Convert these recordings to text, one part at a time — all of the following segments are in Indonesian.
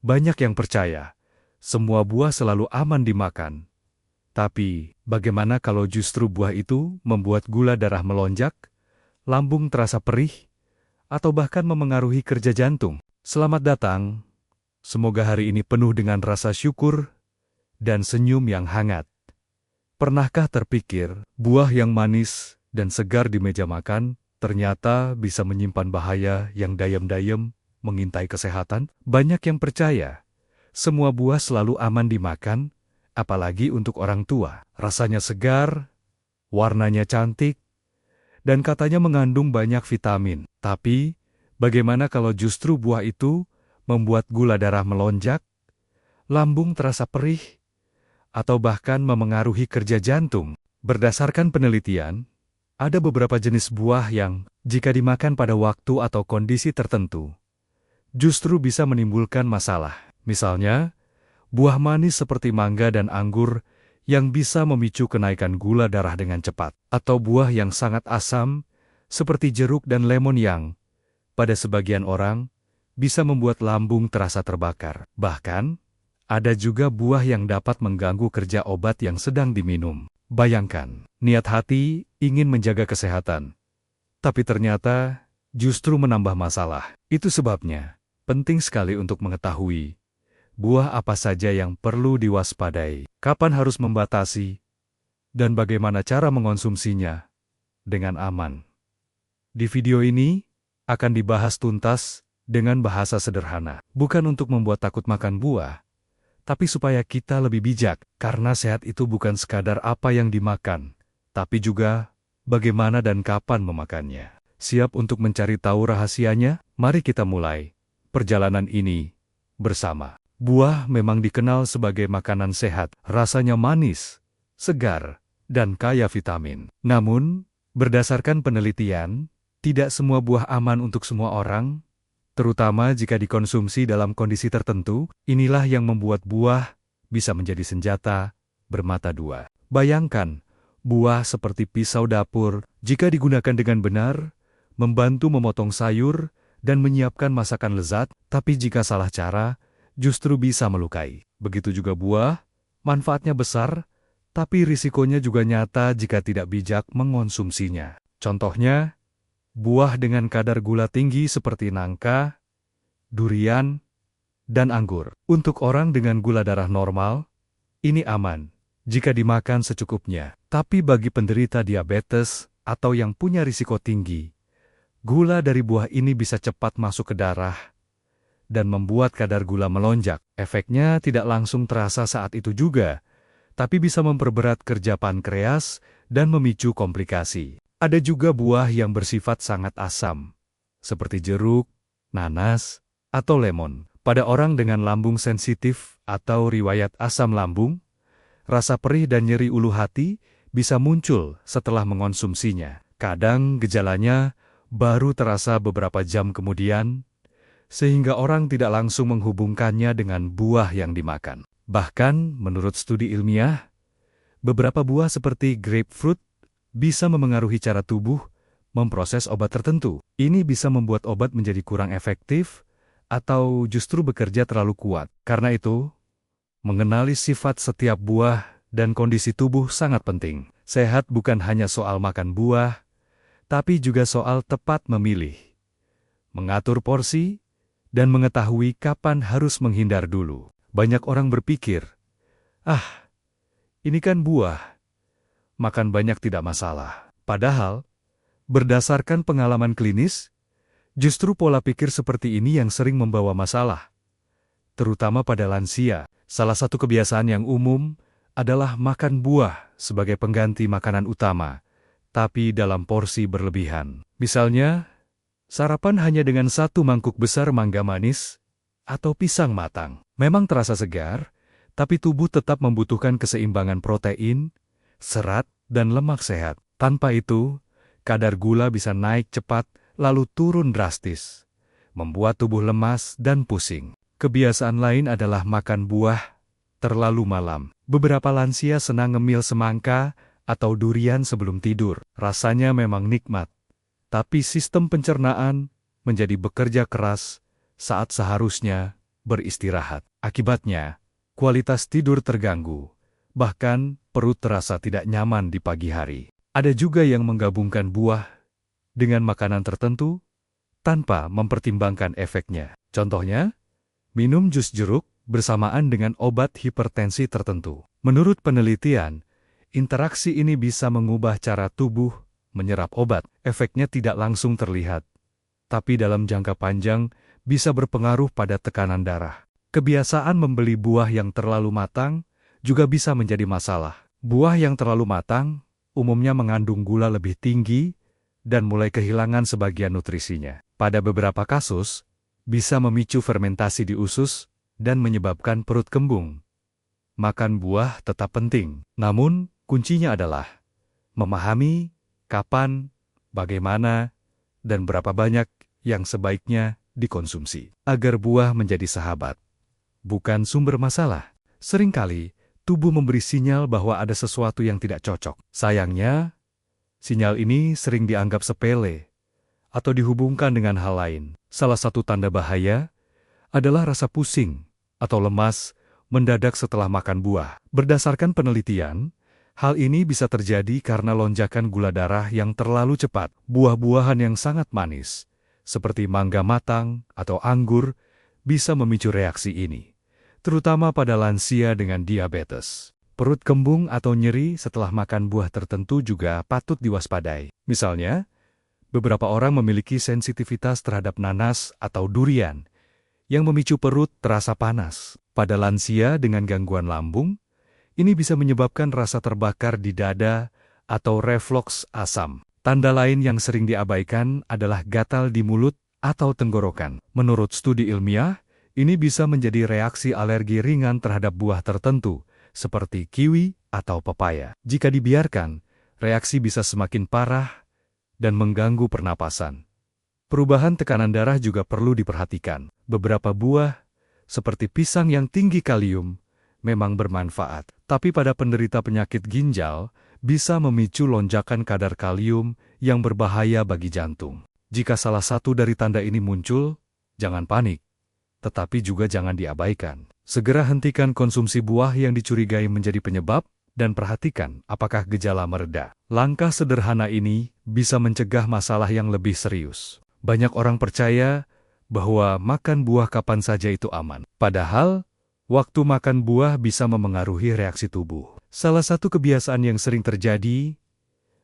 Banyak yang percaya, semua buah selalu aman dimakan. Tapi, bagaimana kalau justru buah itu membuat gula darah melonjak, lambung terasa perih, atau bahkan memengaruhi kerja jantung? Selamat datang. Semoga hari ini penuh dengan rasa syukur dan senyum yang hangat. Pernahkah terpikir, buah yang manis dan segar di meja makan ternyata bisa menyimpan bahaya yang dayam-dayam mengintai kesehatan? Banyak yang percaya, semua buah selalu aman dimakan, apalagi untuk orang tua. Rasanya segar, warnanya cantik, dan katanya mengandung banyak vitamin. Tapi, bagaimana kalau justru buah itu membuat gula darah melonjak, lambung terasa perih, atau bahkan memengaruhi kerja jantung? Berdasarkan penelitian, ada beberapa jenis buah yang, jika dimakan pada waktu atau kondisi tertentu, justru bisa menimbulkan masalah. Misalnya, buah manis seperti mangga dan anggur yang bisa memicu kenaikan gula darah dengan cepat. Atau buah yang sangat asam, seperti jeruk dan lemon yang, pada sebagian orang, bisa membuat lambung terasa terbakar. Bahkan, ada juga buah yang dapat mengganggu kerja obat yang sedang diminum. Bayangkan, niat hati ingin menjaga kesehatan, tapi ternyata justru menambah masalah. Itu sebabnya, penting sekali untuk mengetahui buah apa saja yang perlu diwaspadai, kapan harus membatasi, dan bagaimana cara mengonsumsinya dengan aman. Di video ini, akan dibahas tuntas dengan bahasa sederhana. Bukan untuk membuat takut makan buah, tapi supaya kita lebih bijak, karena sehat itu bukan sekadar apa yang dimakan, tapi juga bagaimana dan kapan memakannya. Siap untuk mencari tahu rahasianya? Mari kita mulai perjalanan ini bersama. Buah memang dikenal sebagai makanan sehat, rasanya manis, segar, dan kaya vitamin. Namun, berdasarkan penelitian, tidak semua buah aman untuk semua orang, terutama jika dikonsumsi dalam kondisi tertentu. Inilah yang membuat buah bisa menjadi senjata bermata dua. Bayangkan, buah seperti pisau dapur, jika digunakan dengan benar, membantu memotong sayur dan menyiapkan masakan lezat, tapi jika salah cara, justru bisa melukai. Begitu juga buah, manfaatnya besar, tapi risikonya juga nyata jika tidak bijak mengonsumsinya. Contohnya, buah dengan kadar gula tinggi seperti nangka, durian, dan anggur. Untuk orang dengan gula darah normal, ini aman jika dimakan secukupnya. Tapi bagi penderita diabetes atau yang punya risiko tinggi, gula dari buah ini bisa cepat masuk ke darah dan membuat kadar gula melonjak. Efeknya tidak langsung terasa saat itu juga, tapi bisa memperberat kerja pankreas dan memicu komplikasi. Ada juga buah yang bersifat sangat asam, seperti jeruk, nanas, atau lemon. Pada orang dengan lambung sensitif atau riwayat asam lambung, rasa perih dan nyeri ulu hati bisa muncul setelah mengonsumsinya. Kadang gejalanya baru terasa beberapa jam kemudian, sehingga orang tidak langsung menghubungkannya dengan buah yang dimakan. Bahkan, menurut studi ilmiah, beberapa buah seperti grapefruit bisa memengaruhi cara tubuh memproses obat tertentu. Ini bisa membuat obat menjadi kurang efektif atau justru bekerja terlalu kuat. Karena itu, mengenali sifat setiap buah dan kondisi tubuh sangat penting. Sehat bukan hanya soal makan buah, tapi juga soal tepat memilih, mengatur porsi, dan mengetahui kapan harus menghindar dulu. Banyak orang berpikir, ini kan buah, makan banyak tidak masalah. Padahal, berdasarkan pengalaman klinis, justru pola pikir seperti ini yang sering membawa masalah, terutama pada lansia. Salah satu kebiasaan yang umum adalah makan buah sebagai pengganti makanan utama, tapi dalam porsi berlebihan. Misalnya, sarapan hanya dengan 1 mangkuk besar mangga manis atau pisang matang. Memang terasa segar, tapi tubuh tetap membutuhkan keseimbangan protein, serat, dan lemak sehat. Tanpa itu, kadar gula bisa naik cepat lalu turun drastis, membuat tubuh lemas dan pusing. Kebiasaan lain adalah makan buah terlalu malam. Beberapa lansia senang ngemil semangka atau durian sebelum tidur. Rasanya memang nikmat, tapi sistem pencernaan menjadi bekerja keras saat seharusnya beristirahat. Akibatnya, kualitas tidur terganggu, bahkan perut terasa tidak nyaman di pagi hari. Ada juga yang menggabungkan buah dengan makanan tertentu tanpa mempertimbangkan efeknya. Contohnya, minum jus jeruk bersamaan dengan obat hipertensi tertentu. Menurut penelitian, interaksi ini bisa mengubah cara tubuh menyerap obat. Efeknya tidak langsung terlihat, tapi dalam jangka panjang bisa berpengaruh pada tekanan darah. Kebiasaan membeli buah yang terlalu matang juga bisa menjadi masalah. Buah yang terlalu matang umumnya mengandung gula lebih tinggi dan mulai kehilangan sebagian nutrisinya. Pada beberapa kasus, bisa memicu fermentasi di usus dan menyebabkan perut kembung. Makan buah tetap penting, namun kuncinya adalah memahami kapan, bagaimana, dan berapa banyak yang sebaiknya dikonsumsi. Agar buah menjadi sahabat, bukan sumber masalah. Seringkali, tubuh memberi sinyal bahwa ada sesuatu yang tidak cocok. Sayangnya, sinyal ini sering dianggap sepele atau dihubungkan dengan hal lain. Salah satu tanda bahaya adalah rasa pusing atau lemas mendadak setelah makan buah. Berdasarkan penelitian, hal ini bisa terjadi karena lonjakan gula darah yang terlalu cepat. Buah-buahan yang sangat manis, seperti mangga matang atau anggur, bisa memicu reaksi ini, terutama pada lansia dengan diabetes. Perut kembung atau nyeri setelah makan buah tertentu juga patut diwaspadai. Misalnya, beberapa orang memiliki sensitivitas terhadap nanas atau durian, yang memicu perut terasa panas. Pada lansia dengan gangguan lambung, ini bisa menyebabkan rasa terbakar di dada atau refluks asam. Tanda lain yang sering diabaikan adalah gatal di mulut atau tenggorokan. Menurut studi ilmiah, ini bisa menjadi reaksi alergi ringan terhadap buah tertentu, seperti kiwi atau pepaya. Jika dibiarkan, reaksi bisa semakin parah dan mengganggu pernapasan. Perubahan tekanan darah juga perlu diperhatikan. Beberapa buah, seperti pisang yang tinggi kalium, memang bermanfaat, tapi pada penderita penyakit ginjal bisa memicu lonjakan kadar kalium yang berbahaya bagi jantung. Jika salah satu dari tanda ini muncul, jangan panik, tetapi juga jangan diabaikan. Segera hentikan konsumsi buah yang dicurigai menjadi penyebab dan perhatikan apakah gejala mereda. Langkah sederhana ini bisa mencegah masalah yang lebih serius. Banyak orang percaya bahwa makan buah kapan saja itu aman. Padahal, waktu makan buah bisa memengaruhi reaksi tubuh. Salah satu kebiasaan yang sering terjadi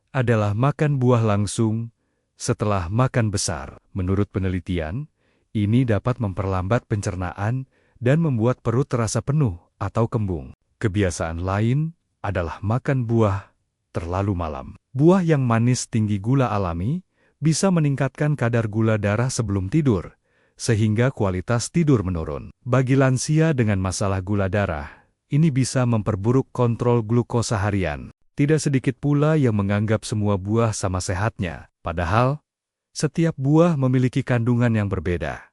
adalah makan buah langsung setelah makan besar. Menurut penelitian, ini dapat memperlambat pencernaan dan membuat perut terasa penuh atau kembung. Kebiasaan lain adalah makan buah terlalu malam. Buah yang manis tinggi gula alami bisa meningkatkan kadar gula darah sebelum tidur, sehingga kualitas tidur menurun. Bagi lansia dengan masalah gula darah, ini bisa memperburuk kontrol glukosa harian. Tidak sedikit pula yang menganggap semua buah sama sehatnya, padahal setiap buah memiliki kandungan yang berbeda,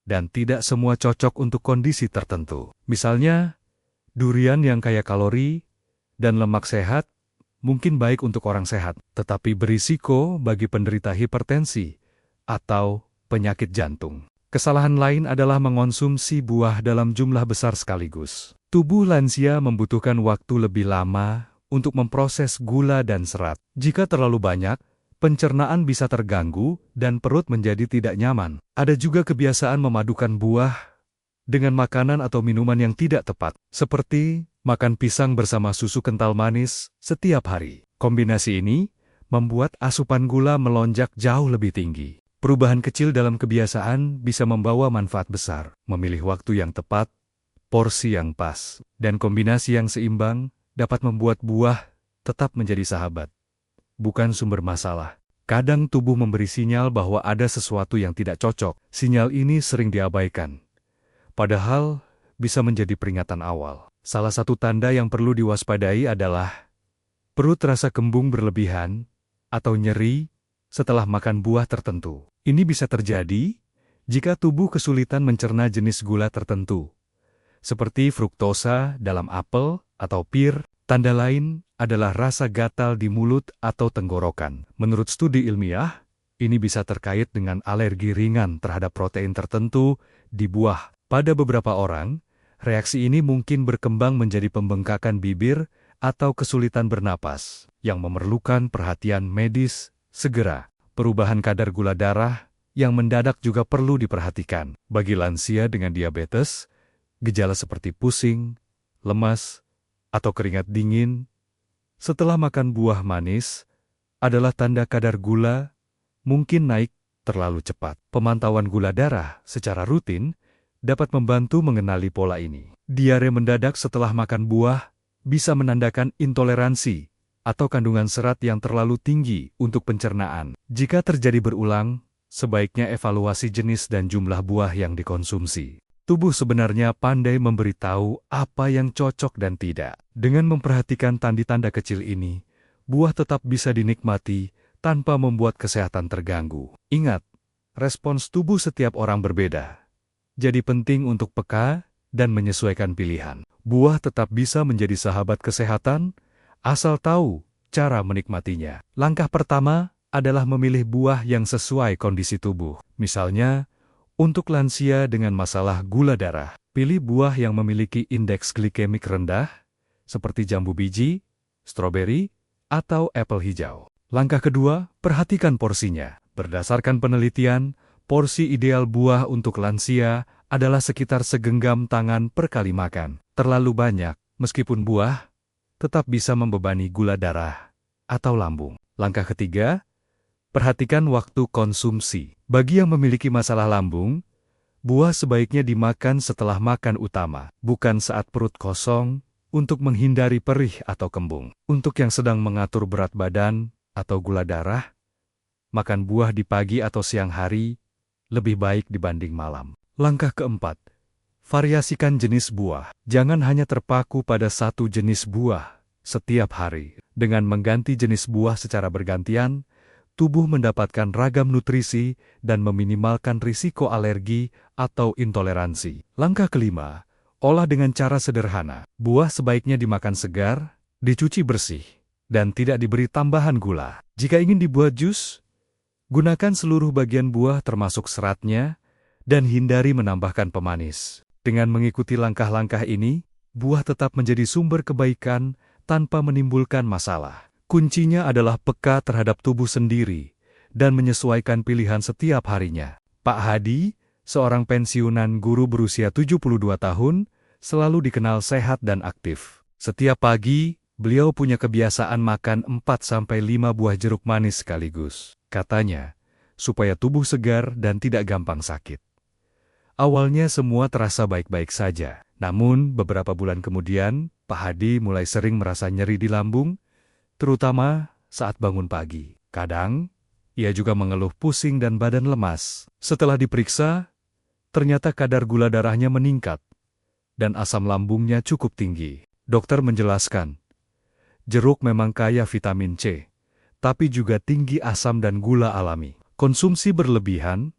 dan tidak semua cocok untuk kondisi tertentu. Misalnya, durian yang kaya kalori dan lemak sehat mungkin baik untuk orang sehat, tetapi berisiko bagi penderita hipertensi atau penyakit jantung. Kesalahan lain adalah mengonsumsi buah dalam jumlah besar sekaligus. Tubuh lansia membutuhkan waktu lebih lama untuk memproses gula dan serat. Jika terlalu banyak, pencernaan bisa terganggu dan perut menjadi tidak nyaman. Ada juga kebiasaan memadukan buah dengan makanan atau minuman yang tidak tepat, seperti makan pisang bersama susu kental manis setiap hari. Kombinasi ini membuat asupan gula melonjak jauh lebih tinggi. Perubahan kecil dalam kebiasaan bisa membawa manfaat besar. Memilih waktu yang tepat, porsi yang pas, dan kombinasi yang seimbang dapat membuat buah tetap menjadi sahabat, bukan sumber masalah. Kadang tubuh memberi sinyal bahwa ada sesuatu yang tidak cocok. Sinyal ini sering diabaikan, padahal bisa menjadi peringatan awal. Salah satu tanda yang perlu diwaspadai adalah perut terasa kembung berlebihan atau nyeri setelah makan buah tertentu. Ini bisa terjadi jika tubuh kesulitan mencerna jenis gula tertentu, seperti fruktosa dalam apel atau pir. Tanda lain adalah rasa gatal di mulut atau tenggorokan. Menurut studi ilmiah, ini bisa terkait dengan alergi ringan terhadap protein tertentu di buah Pada beberapa orang, reaksi ini mungkin berkembang menjadi pembengkakan bibir atau kesulitan bernapas, yang memerlukan perhatian medis segera. Perubahan kadar gula darah yang mendadak juga perlu diperhatikan. Bagi lansia dengan diabetes, gejala seperti pusing, lemas, atau keringat dingin setelah makan buah manis adalah tanda kadar gula mungkin naik terlalu cepat. Pemantauan gula darah secara rutin dapat membantu mengenali pola ini. Diare mendadak setelah makan buah bisa menandakan intoleransi atau kandungan serat yang terlalu tinggi untuk pencernaan. Jika terjadi berulang, sebaiknya evaluasi jenis dan jumlah buah yang dikonsumsi. Tubuh sebenarnya pandai memberitahu apa yang cocok dan tidak. Dengan memperhatikan tanda-tanda kecil ini, buah tetap bisa dinikmati tanpa membuat kesehatan terganggu. Ingat, respons tubuh setiap orang berbeda. Jadi penting untuk peka dan menyesuaikan pilihan. Buah tetap bisa menjadi sahabat kesehatan, asal tahu cara menikmatinya. Langkah pertama adalah memilih buah yang sesuai kondisi tubuh. Misalnya, untuk lansia dengan masalah gula darah, pilih buah yang memiliki indeks glikemik rendah, seperti jambu biji, stroberi, atau apel hijau. Langkah kedua, perhatikan porsinya. Berdasarkan penelitian, porsi ideal buah untuk lansia adalah sekitar segenggam tangan per kali makan. Terlalu banyak, meskipun buah, tetap bisa membebani gula darah atau lambung. Langkah ketiga, perhatikan waktu konsumsi. Bagi yang memiliki masalah lambung, buah sebaiknya dimakan setelah makan utama, bukan saat perut kosong, untuk menghindari perih atau kembung. Untuk yang sedang mengatur berat badan atau gula darah, makan buah di pagi atau siang hari lebih baik dibanding malam. Langkah keempat, variasikan jenis buah. Jangan hanya terpaku pada satu jenis buah setiap hari. Dengan mengganti jenis buah secara bergantian, tubuh mendapatkan ragam nutrisi dan meminimalkan risiko alergi atau intoleransi. Langkah kelima, olah dengan cara sederhana. Buah sebaiknya dimakan segar, dicuci bersih, dan tidak diberi tambahan gula. Jika ingin dibuat jus, gunakan seluruh bagian buah termasuk seratnya, dan hindari menambahkan pemanis. Dengan mengikuti langkah-langkah ini, buah tetap menjadi sumber kebaikan tanpa menimbulkan masalah. Kuncinya adalah peka terhadap tubuh sendiri dan menyesuaikan pilihan setiap harinya. Pak Hadi, seorang pensiunan guru berusia 72 tahun, selalu dikenal sehat dan aktif. Setiap pagi, beliau punya kebiasaan makan 4-5 buah jeruk manis sekaligus. Katanya, supaya tubuh segar dan tidak gampang sakit. Awalnya semua terasa baik-baik saja. Namun, beberapa bulan kemudian, Pak Hadi mulai sering merasa nyeri di lambung, terutama saat bangun pagi. Kadang, ia juga mengeluh pusing dan badan lemas. Setelah diperiksa, ternyata kadar gula darahnya meningkat dan asam lambungnya cukup tinggi. Dokter menjelaskan, jeruk memang kaya vitamin C, tapi juga tinggi asam dan gula alami. Konsumsi berlebihan,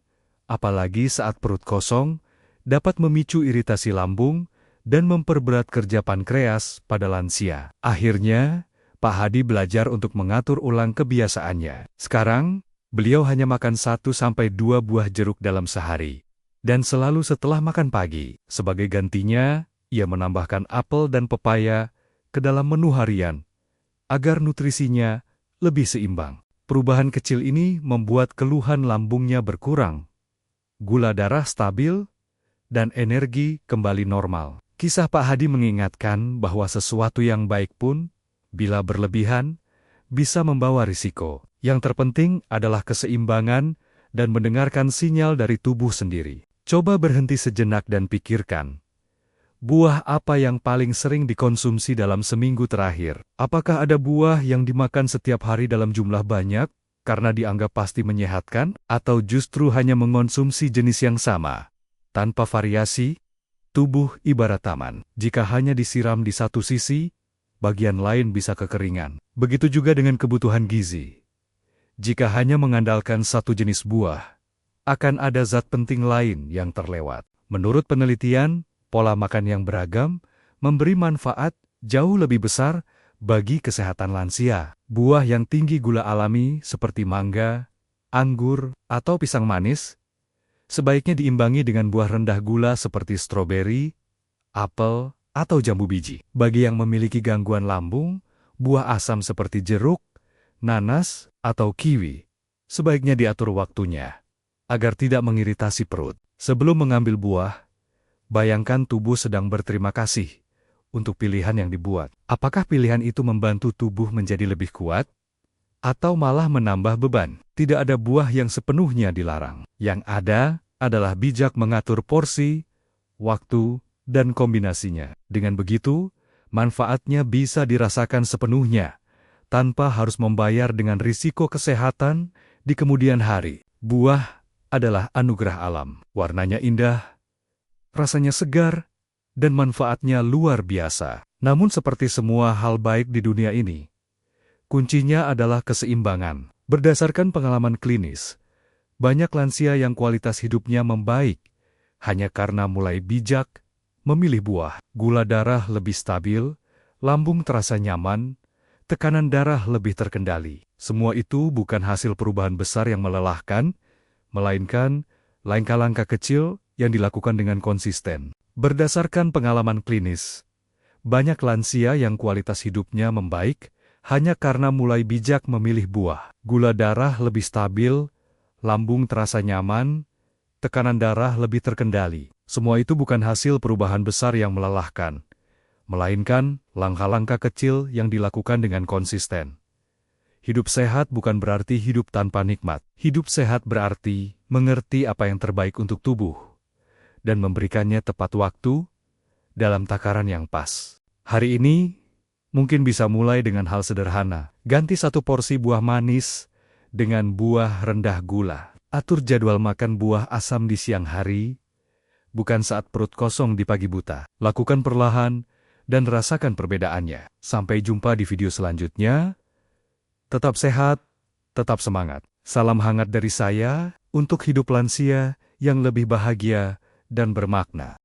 apalagi saat perut kosong, dapat memicu iritasi lambung dan memperberat kerja pankreas pada lansia. Akhirnya, Pak Hadi belajar untuk mengatur ulang kebiasaannya. Sekarang, beliau hanya makan 1-2 buah jeruk dalam sehari, dan selalu setelah makan pagi. Sebagai gantinya, ia menambahkan apel dan pepaya ke dalam menu harian, agar nutrisinya lebih seimbang. Perubahan kecil ini membuat keluhan lambungnya berkurang, gula darah stabil, dan energi kembali normal. Kisah Pak Hadi mengingatkan bahwa sesuatu yang baik pun, bila berlebihan, bisa membawa risiko. Yang terpenting adalah keseimbangan dan mendengarkan sinyal dari tubuh sendiri. Coba berhenti sejenak dan pikirkan, buah apa yang paling sering dikonsumsi dalam seminggu terakhir? Apakah ada buah yang dimakan setiap hari dalam jumlah banyak, karena dianggap pasti menyehatkan, atau justru hanya mengonsumsi jenis yang sama, tanpa variasi? Tubuh ibarat taman. Jika hanya disiram di satu sisi, bagian lain bisa kekeringan. Begitu juga dengan kebutuhan gizi. Jika hanya mengandalkan satu jenis buah, akan ada zat penting lain yang terlewat. Menurut penelitian, pola makan yang beragam memberi manfaat jauh lebih besar bagi kesehatan lansia. Buah yang tinggi gula alami seperti mangga, anggur, atau pisang manis sebaiknya diimbangi dengan buah rendah gula seperti stroberi, apel, atau jambu biji. Bagi yang memiliki gangguan lambung, buah asam seperti jeruk, nanas, atau kiwi, sebaiknya diatur waktunya, agar tidak mengiritasi perut. Sebelum mengambil buah, bayangkan tubuh sedang berterima kasih untuk pilihan yang dibuat. Apakah pilihan itu membantu tubuh menjadi lebih kuat? Atau malah menambah beban? Tidak ada buah yang sepenuhnya dilarang. Yang ada adalah bijak mengatur porsi, waktu, dan kombinasinya. Dengan begitu, manfaatnya bisa dirasakan sepenuhnya, tanpa harus membayar dengan risiko kesehatan di kemudian hari. Buah adalah anugerah alam. Warnanya indah, rasanya segar, dan manfaatnya luar biasa. Namun seperti semua hal baik di dunia ini, kuncinya adalah keseimbangan. Berdasarkan pengalaman klinis, banyak lansia yang kualitas hidupnya membaik hanya karena mulai bijak memilih buah. Gula darah lebih stabil, lambung terasa nyaman, tekanan darah lebih terkendali. Semua itu bukan hasil perubahan besar yang melelahkan, melainkan langkah-langkah kecil yang dilakukan dengan konsisten. Berdasarkan pengalaman klinis, banyak lansia yang kualitas hidupnya membaik hanya karena mulai bijak memilih buah. Gula darah lebih stabil, lambung terasa nyaman, tekanan darah lebih terkendali. Semua itu bukan hasil perubahan besar yang melelahkan, melainkan langkah-langkah kecil yang dilakukan dengan konsisten. Hidup sehat bukan berarti hidup tanpa nikmat. Hidup sehat berarti mengerti apa yang terbaik untuk tubuh dan memberikannya tepat waktu dalam takaran yang pas. Hari ini, mungkin bisa mulai dengan hal sederhana. Ganti satu porsi buah manis dengan buah rendah gula. Atur jadwal makan buah asam di siang hari, bukan saat perut kosong di pagi buta. Lakukan perlahan dan rasakan perbedaannya. Sampai jumpa di video selanjutnya. Tetap sehat, tetap semangat. Salam hangat dari saya untuk hidup lansia yang lebih bahagia dan bermakna.